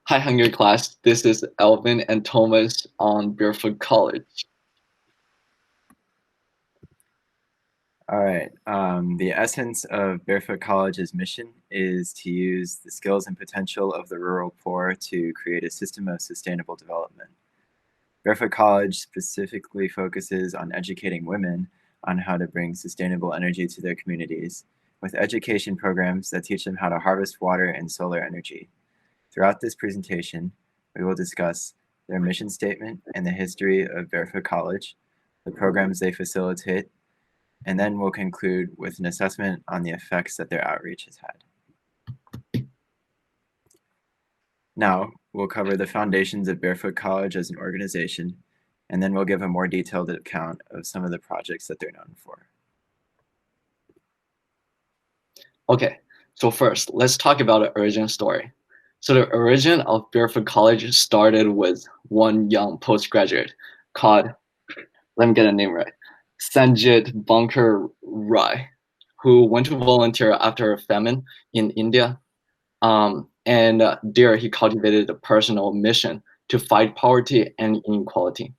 Hi, Hunger class. This is Elvin and Thomas on Barefoot College. All right. The essence of Barefoot College's mission is to use the skills and potential of the rural poor to create a system of sustainable development. Barefoot College specifically focuses on educating women on how to bring sustainable energy to their communities, with education programs that teach them how to harvest water and solar energy. Throughout this presentation, we will discuss their mission statement and the history of Barefoot College, the programs they facilitate, and then we'll conclude with an assessment on the effects that their outreach has had. Now, we'll cover the foundations of Barefoot College as an organization, and then we'll give a more detailed account of some of the projects that they're known for. Okay, so first, let's talk about the origin story. So the origin of Barefoot College started with one young postgraduate called, let me get a name right, Sanjit Bankar Rai, who went to volunteer after a famine in India. And there he cultivated a personal mission to fight poverty and inequality.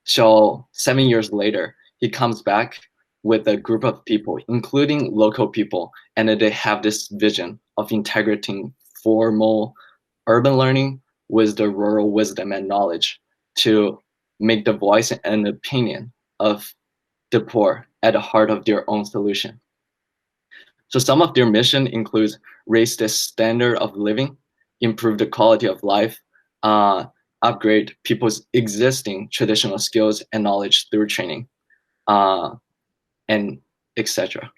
So 7 years later, he comes back with a group of people, including local people, and they have this vision of integrating formal urban learning with the rural wisdom and knowledge to make the voice and opinion of the poor at the heart of their own solution. So some of their mission includes raise the standard of living, improve the quality of life, uh, upgrade people's existing traditional skills and knowledge through training, uh, and etc.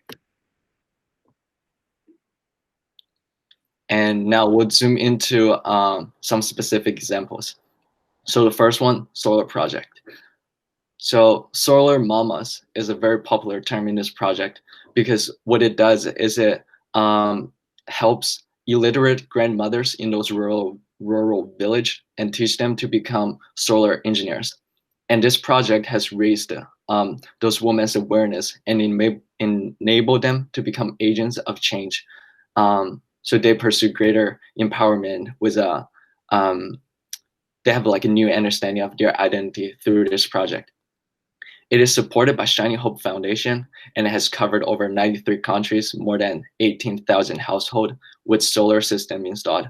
And now we'll zoom into some specific examples. So the first one, solar project. So solar mamas is a very popular term in this project because what it does is it helps illiterate grandmothers in those rural village and teach them to become solar engineers. And this project has raised those women's awareness and enable them to become agents of change. So they pursue greater empowerment with they have like a new understanding of their identity through this project. It is supported by Shining Hope Foundation and it has covered over 93 countries, more than 18,000 households with solar system installed.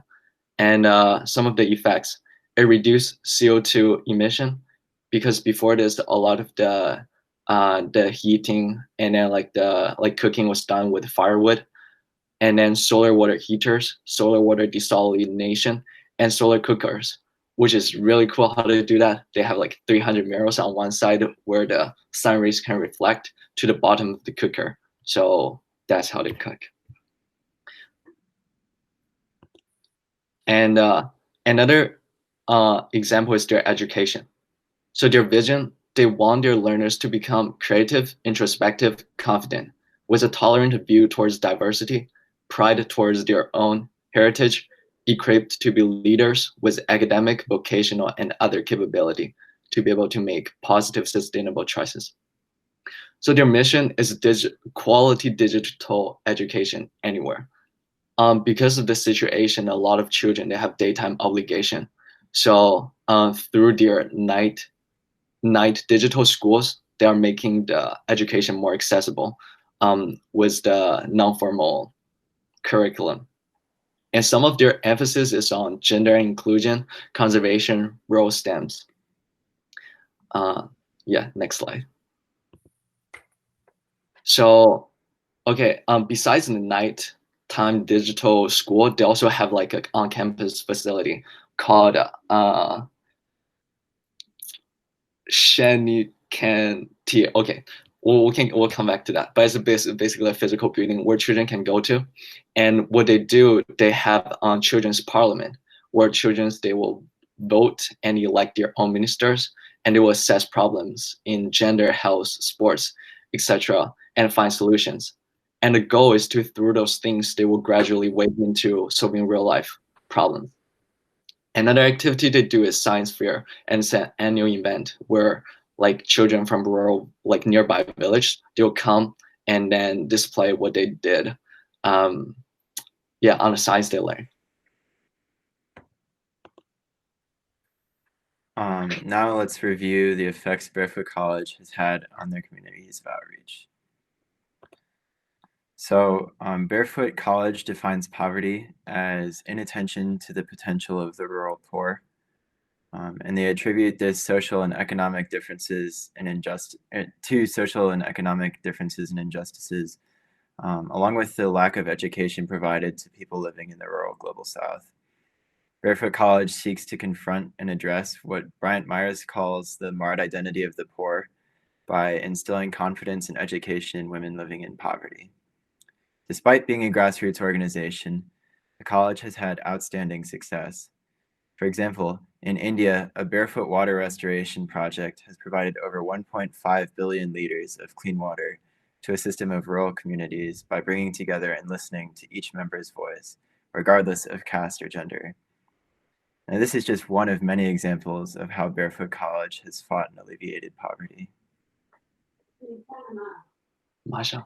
And some of the effects, it reduced CO2 emission because before this, a lot of the heating and then like cooking was done with firewood, and then solar water heaters, solar water desalination, and solar cookers, which is really cool how to do that. They have like 300 mirrors on one side where the sun rays can reflect to the bottom of the cooker. So that's how they cook. And another example is their education. So their vision, they want their learners to become creative, introspective, confident, with a tolerant view towards diversity, pride towards their own heritage, equipped to be leaders with academic, vocational, and other capability to be able to make positive, sustainable choices. So their mission is quality digital education anywhere. Because of the situation, a lot of children they have daytime obligation. So through their night digital schools, they are making the education more accessible with the non-formal curriculum. And some of their emphasis is on gender inclusion, conservation, rural STEMs. Yeah, next slide. So, okay, besides the nighttime digital school, they also have like an on-campus facility called Shanikanti. Okay, we'll come back to that. But it's basically a physical building where children can go to, and what they do, they have on children's parliament where children's they will vote and elect their own ministers, and they will assess problems in gender, health, sports, etc., and find solutions. And the goal is to through those things they will gradually wade into solving real life problems. Another activity they do is science fair, and it's an annual event where like children from rural, like nearby village, they'll come and then display what they did, yeah, on the science they learn. Now let's review the effects Barefoot College has had on their communities of outreach. So, Barefoot College defines poverty as inattention to the potential of the rural poor, and they attribute this social and economic differences and to social and economic differences and injustices, along with the lack of education provided to people living in the rural global South. Barefoot College seeks to confront and address what Bryant Myers calls the marred identity of the poor by instilling confidence and education in women living in poverty. Despite being a grassroots organization, the college has had outstanding success. For example, in India, a barefoot water restoration project has provided over 1.5 billion liters of clean water to a system of rural communities by bringing together and listening to each member's voice, regardless of caste or gender. Now, this is just one of many examples of how Barefoot College has fought and alleviated poverty. Masha.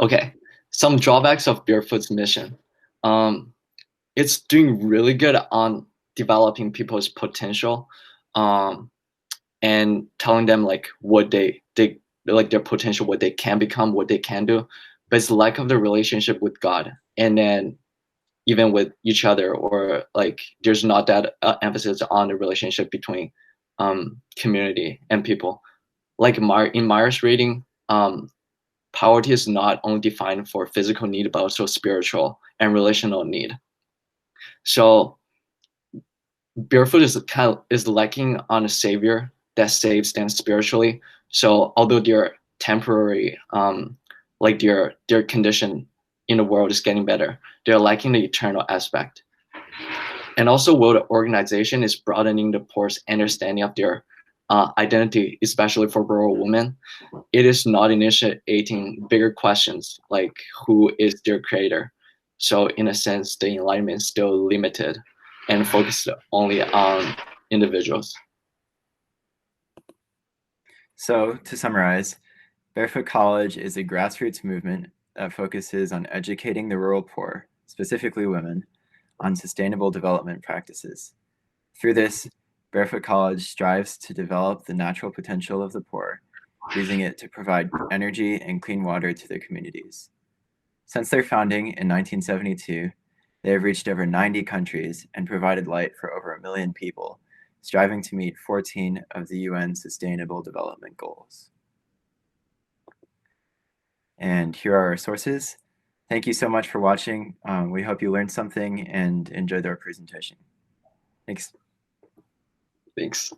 Okay, some drawbacks of Barefoot's mission. Um, it's doing really good on developing people's potential, and telling them like what they like their potential, what they can become, what they can do. But it's lack of the relationship with God, and then even with each other, or like there's not that emphasis on the relationship between community and people. Like in Myers reading, poverty is not only defined for physical need, but also spiritual and relational need. So Barefoot is lacking on a savior that saves them spiritually. So although they're temporary, like their condition in the world is getting better, they're lacking the eternal aspect. And also, while the organization is broadening the poor's understanding of their identity, especially for rural women, it is not initiating bigger questions like who is their creator. So in a sense, the enlightenment is still limited and focused only on individuals. So, to summarize, Barefoot College is a grassroots movement that focuses on educating the rural poor, specifically women, on sustainable development practices. Through this, Barefoot College strives to develop the natural potential of the poor, using it to provide energy and clean water to their communities. Since their founding in 1972, they have reached over 90 countries and provided light for over 1 million people, striving to meet 14 of the UN Sustainable Development Goals. And here are our sources. Thank you so much for watching. We hope you learned something and enjoyed our presentation. Thanks. Thanks.